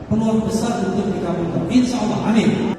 peluang besar untuk dikabulkan. Insya Allah, amin.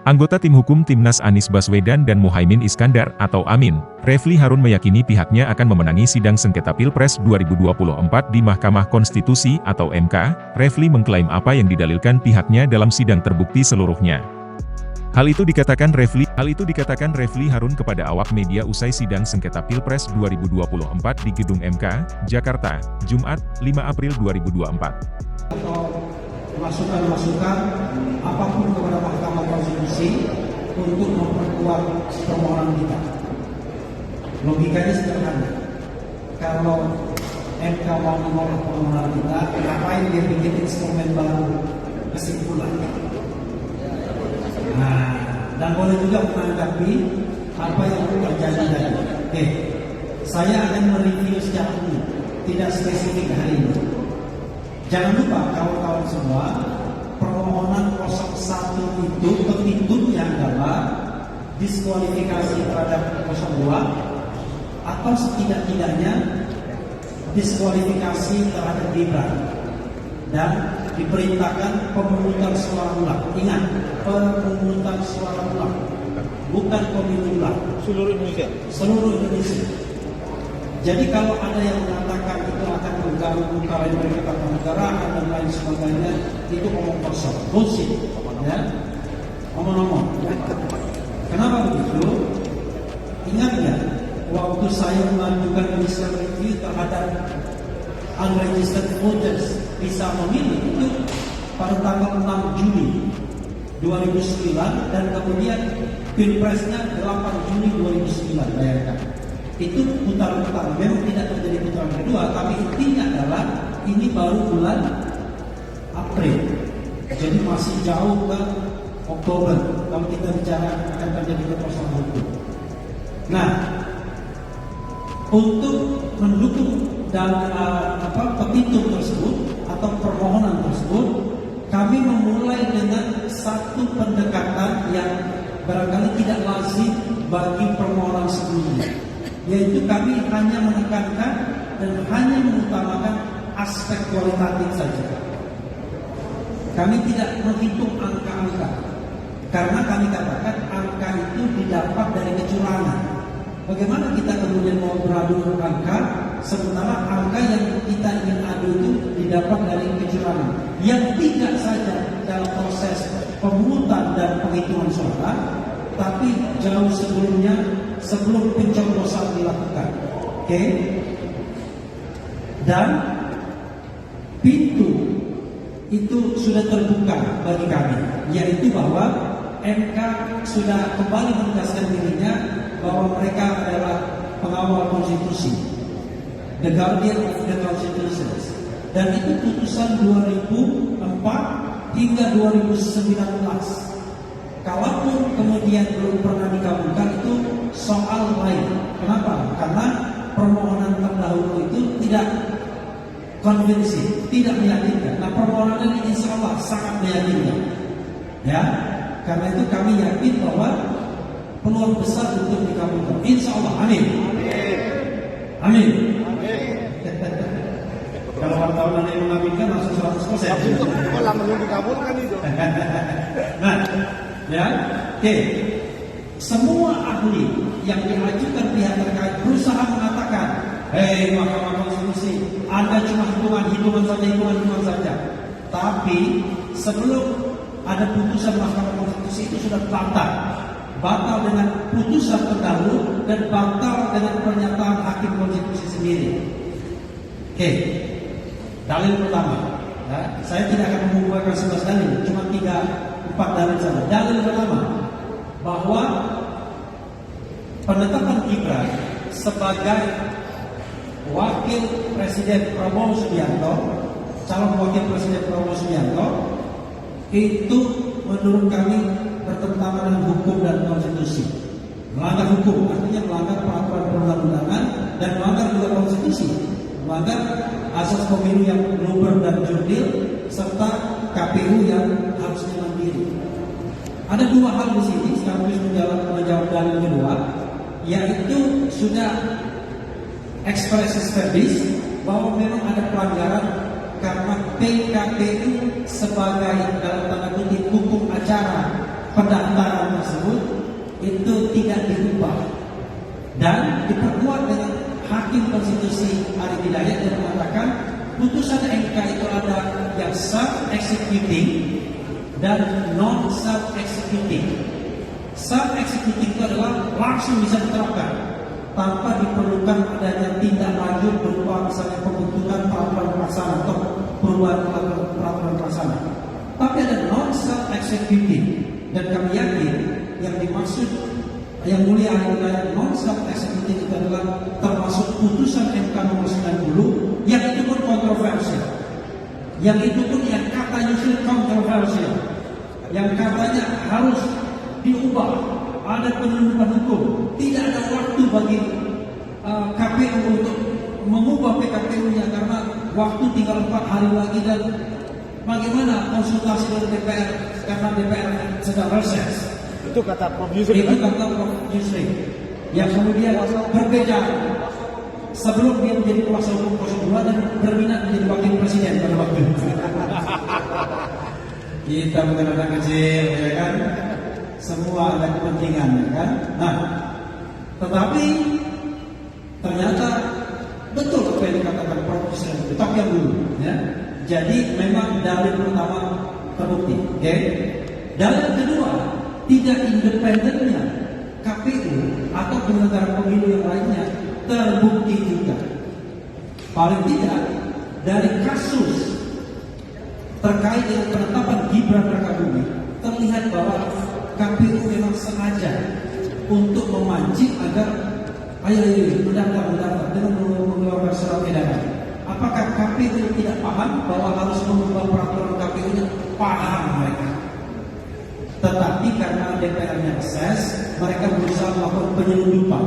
Anggota tim hukum Timnas Anies Baswedan dan Muhaimin Iskandar atau Amin, Refly Harun meyakini pihaknya akan memenangi sidang sengketa Pilpres 2024 di Mahkamah Konstitusi atau MK. Refly mengklaim apa yang didalilkan pihaknya dalam sidang terbukti seluruhnya. Hal itu dikatakan Refly Harun kepada awak media usai sidang sengketa Pilpres 2024 di Gedung MK, Jakarta, Jumat, 5 April 2024. Atau masukan-masukan apapun kepada Mahkamah Konstitusi untuk memperkuat permohonan kita. Logikanya sederhana. Kalau MK mau menolak permohonan kita, ngapain dia bikin instrumen baru kesimpulan? Nah, dan boleh juga menanggapi apa yang terjadi tadi. Oke, saya akan mereview secara umum, tidak spesifik hari ini. Jangan lupa kawan-kawan semua, permohonan 01 itu petitumnya adalah diskualifikasi terhadap 02 atau setidak-tidaknya diskualifikasi terhadap Gibran dan diperintahkan pemungutan suara ulang. Ingat, pemungutan suara ulang, bukan pemilu ulang. Seluruh Indonesia. Seluruh Indonesia. Jadi kalau ada yang mengatakan itu akan mengganggu kalender ketatanegaraan dan lain sebagainya, itu omong kosong, bullshit, ya, omong-omong. Kenapa begitu? Ingat nggak, waktu saya mengajukan judicial review terhadap unregistered voters bisa memilih itu pada tanggal 6 Juni 2009 dan kemudian pilpresnya 8 Juni 2009, bayangkan. Itu putaran pertama, memang tidak terjadi putaran kedua, tapi intinya adalah ini baru bulan April, jadi masih jauh ke Oktober kalau kita bicara akan terjadi persoalan hukum. Nah, untuk mendukung dan petitum tersebut atau permohonan tersebut, kami memulai dengan satu pendekatan yang barangkali tidak lazim bagi permohonan sebelumnya, yaitu kami hanya menekankan dan hanya mengutamakan aspek kualitatif saja. Kami tidak menghitung angka-angka, karena kami katakan angka itu didapat dari kecurangan. Bagaimana kita kemudian mau beradu angka, sementara angka yang kita ingin adu itu didapat dari kecurangan, yang tidak saja dalam proses pemungutan dan penghitungan suara, tapi jauh sebelumnya, sebelum pencoblosan dilakukan. Oke? Dan pintu itu sudah terbuka bagi kami, yaitu bahwa MK sudah kembali menegaskan dirinya bahwa mereka adalah pengawal konstitusi, the guardian of the constitution, dan itu putusan 2004 hingga 2019. Kalaupun kemudian belum pernah dikabulkan itu soal lain. Kenapa? Karena permohonan terdahulu itu tidak konvinsif, tidak meyakinkan. Nah, permohonan ini insya Allah sangat meyakinkan. Ya, karena itu kami yakin bahwa peluang besar untuk dikabulkan. Insya Allah, amin. Amin. Kalau wartawan yang mengaminkan langsung 100%. Malah menunggu dikabulkan itu. Nah, ya, oke. Semua ahli yang diajukan pihak terkait berusaha mengatakan, hei Mahkamah Konstitusi, Anda cuma hitungan saja. Tapi sebelum ada putusan Mahkamah Konstitusi itu sudah batal dengan putusan terdahulu dan batal dengan pernyataan Hakim Konstitusi sendiri. Oke, dalil pertama. Ya, saya tidak akan mengumpulkan 11 dalil, cuma 3-4 dalil saja. Dalil pertama, bahwa penetapan Gibran sebagai wakil Presiden Prabowo Subianto, calon wakil Presiden Prabowo Subianto, itu menurut kami bertentangan dengan hukum dan konstitusi. Melanggar hukum, artinya melanggar peraturan perundang-undangan dan melanggar juga konstitusi, melanggar asas pemilu yang luber dan jurdil serta KPU yang harusnya mandiri. Ada dua hal di sini sekaligus menjawab dalil kedua, yaitu sudah expressis verbis bahwa memang ada pelanggaran karena PKPU sebagai dalam tanda kutip hukum acara pendaftaran tersebut itu tidak diubah dan diperkuat dengan Hakim Konstitusi Arif Hidayat yang mengatakan putusan MK itu ada yang self-executing dan non-self-executing. Self-executing itu adalah langsung bisa diterapkan tanpa diperlukan adanya tindak lanjut berupa misalnya pembentukan peraturan pelaksana atau perubahan peraturan pelaksana. Tapi ada non-self-executing dan kami yakin yang dimaksud yang mulia adalah non-self-executing itu adalah termasuk putusan MK nomor 90 yang itu pun kontroversial. Yang itu pun yang katanya kontroversial. Yang katanya harus diubah, ada penyelundupan hukum. Tidak ada waktu bagi KPU untuk mengubah PKPU-nya karena waktu tinggal 4 hari lagi dan bagaimana konsultasi dengan DPR karena DPR sedang reses. Itu kata Prof. Yusri. Itu kata Prof. Yusri. Yang kemudian berbeda sebelum dia menjadi kuasa hukum 02 dan berminat menjadi wakil presiden pada waktu itu. Kita bukan anak kecil, ya kan? Semua ada kepentingan, ya kan? Nah, tetapi ternyata betul apa yang dikatakan Prof. Yusri. Tapi yang dulu, ya. Jadi memang dalil pertama terbukti, oke? Dalil kedua, tidak independennya KPU atau penyelenggara pemilu yang lainnya terbukti juga. Paling tidak dari kasus terkait dengan penetapan Gibran Rakabumi terlihat bahwa KPU memang sengaja untuk memancing agar ayo mendaftar dengan mengeluarkan surat edaran. Apakah KPU tidak paham bahwa harus mengubah peraturan KPU-nya? Paham mereka. Tetapi karena DPR-nya reses, mereka berusaha melakukan penyelundupan.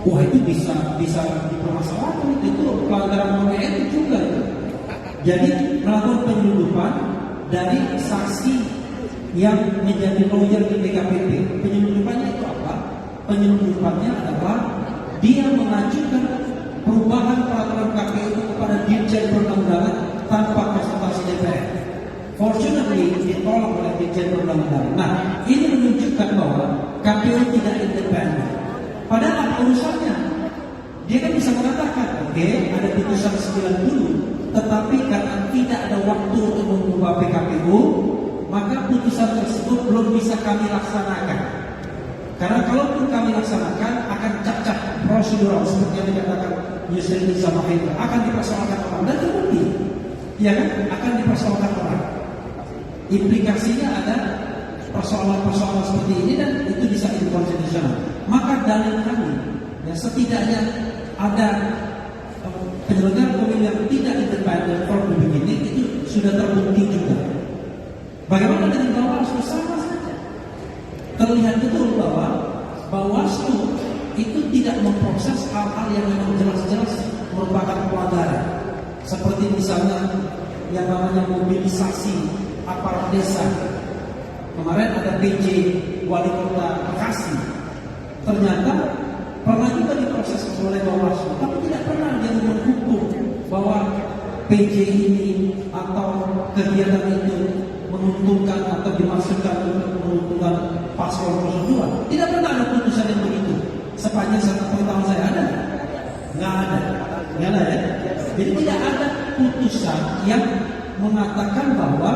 Wah, itu bisa dipermasalahkan, itu pelanggaran kode etik juga itu. Jadi melakukan penyelundupan dari saksi yang menjadi lawyer di DKPP. Penyelundupannya itu apa? Penyelundupannya adalah dia mengajukan perubahan peraturan KPU kepada Dirjen Perundang-undangan tanpa konsultasi DPR. Fortunately ditolak oleh Dirjen Perundang-undangan. Nah, ini menunjukkan bahwa KPU tidak independen. Padahal apa urusannya? Dia kan bisa mengatakan, oke, ada putusan 90, tetapi karena tidak ada waktu untuk mengubah PKPU, maka putusan tersebut belum bisa kami laksanakan. Karena kalaupun kami laksanakan akan cacat prosedural seperti yang dikatakan Yusri sama Hendra, akan dipersoalkan orang dan terbukti, ya kan? Akan dipersoalkan orang. Implikasinya ada persoalan-persoalan seperti ini dan itu bisa inkonstitusional. Maka dalil kami, ya setidaknya ada penyelenggara pemilu yang tidak independen from the beginning itu sudah terbukti juga. Bagaimana dengan Bawaslu? Sama saja. Terlihat betul bahwa Bawaslu itu tidak memproses hal-hal yang memang jelas-jelas merupakan pelanggaran. Seperti misalnya yang namanya mobilisasi aparat desa. Kemarin ada PJ Wali Kota Bekasi. Ternyata pernah juga diproses oleh Bawaslu, tapi tidak pernah dia menghukum bahwa PJ ini atau kegiatan itu menguntungkan atau dimaksudkan untuk menguntungkan paslon 02. Tidak pernah ada putusan yang begitu. Sepanjang satu tahun saya ada, nggak ada, ya. Jadi tidak ada putusan yang mengatakan bahwa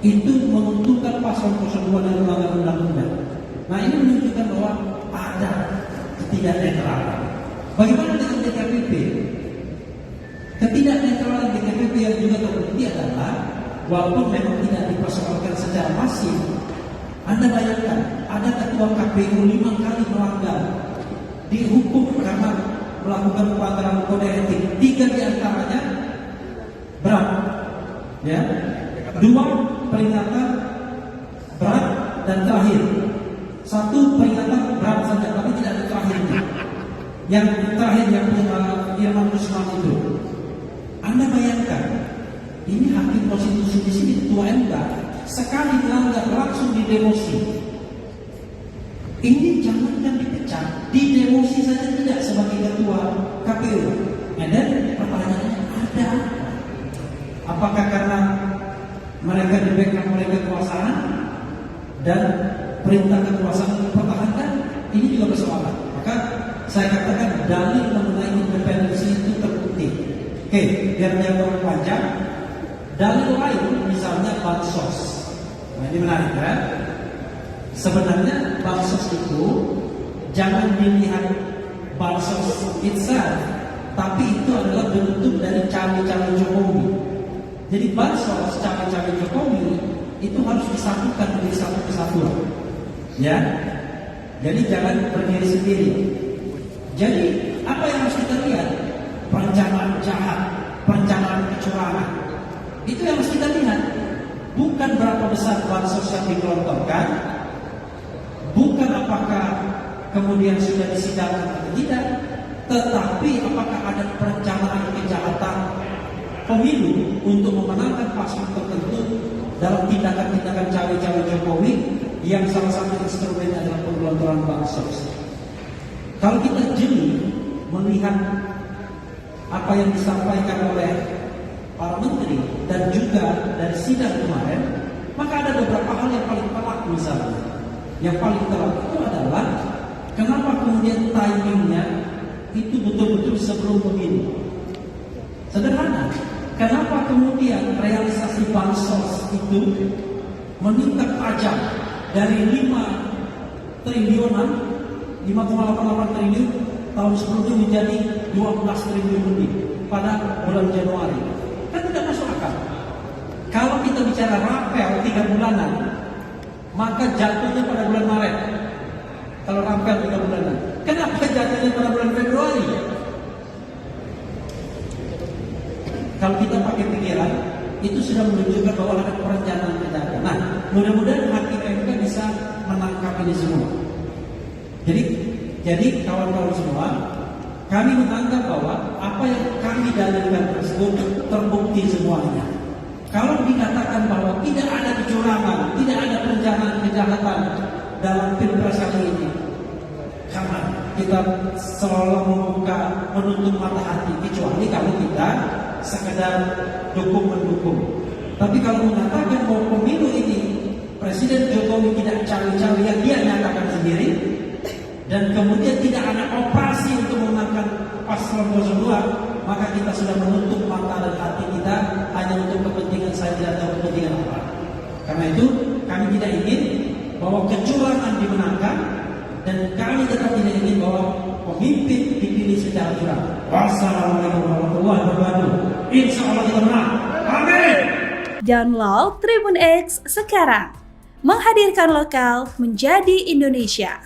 itu menguntungkan paslon 02 dan melanggar undang-undang. Nah, ini menunjukkan bahwa ada ketidaknetralan. Bagaimana dengan DKPP? Ketidaknetralan DKPP yang juga terbukti adalah walaupun memang tidak dipersoalkan secara masif. Anda bayangkan, ada ketua KPU 5 kali melanggar, dihukum karena melakukan pelanggaran kode etik. 3 diantaranya berat, ya. 2 peringatan berat dan terakhir. 1 peringatan berat saja, tapi tidak ada terakhirnya. Yang terakhir yang Irman Gusman itu, Anda bayangkan, ini hakim konstitusi di sini ketua MK sekali melanggar langsung didemosi. Ini jangankan dipecat, didemosi saja tidak sebagai ketua KPU. Dan pertanyaannya ada apa Apakah karena mereka di-backup oleh kekuasaan dan perintah kekuasaan dipertahankan? Ini juga persoalan. Maka saya katakan dalil mengenai independensi itu terbukti. Oke, biar jangan panjang. Dalil lain misalnya bansos. Nah, ini menarik ya. Sebenarnya bansos itu jangan dilihat bansos itself, tapi itu adalah bentuk dari cawe-cawe Jokowi. Jadi bansos cawe-cawe Jokowi itu harus disatukan menjadi satu kesatuan. Ya. Jadi jangan berdiri sendiri. Jadi apa yang harus kita lihat? Perencanaan jahat, perencanaan kecurangan. Itu yang harus kita lihat. Bukan berapa besar bansos yang digelontorkan, bukan apakah kemudian sudah disidangkan atau tidak, tetapi apakah ada perencanaan kejahatan pemilu untuk memenangkan paslon tertentu dalam tindakan-tindakan cawe-cawe Jokowi yang salah satu instrumen adalah penggelontoran bansos. Kalau kita jeli melihat apa yang disampaikan oleh para menteri dan juga dari sidang kemarin, maka ada beberapa hal yang paling telak misalnya. Yang paling telak itu adalah kenapa kemudian timingnya itu betul-betul sebelum pemilu. Sederhana, kenapa kemudian realisasi bansos itu meningkat tajam dari 5 triliunan, 5,88 triliun tahun sebelumnya menjadi 12 triliun lebih pada bulan Januari. Kan tidak masuk akal. Kalau kita bicara rapel 3 bulanan, maka jatuhnya pada bulan Maret. Kalau rapel 3 bulanan, kenapa jatuhnya pada bulan Februari? Kalau kita pakai pikiran, itu sudah menunjukkan bahwa ada perencanaan kejahatan. Nah, mudah-mudahan hakim MK bisa menangkap ini semua. Jadi kawan-kawan semua, kami menganggap bahwa apa yang kami dalilkan tersebut terbukti semuanya. Kalau dikatakan bahwa tidak ada kecurangan, tidak ada perencanaan kejahatan dalam pilpres kali ini, karena kita selalu membuka menutup mata hati, kecuali kalau kita sekedar dukung-mendukung. Tapi kalau mengatakan bahwa pemilu ini Presiden Jokowi tidak cawe-cawe yang dia nyatakan sendiri, dan kemudian tidak ada operasi untuk memenangkan paslon 02, maka kita sudah menutup mata dan hati kita hanya untuk kepentingan saja atau kepentingan apa. Karena itu kami tidak ingin bahwa kecurangan dimenangkan, dan kami tetap tidak ingin bahwa pemimpin dipilih secara curang. Wassalamualaikum warahmatullahi wabarakatuh. Insya Allah kita menang. Amin. Download Tribun X sekarang. Menghadirkan lokal menjadi Indonesia.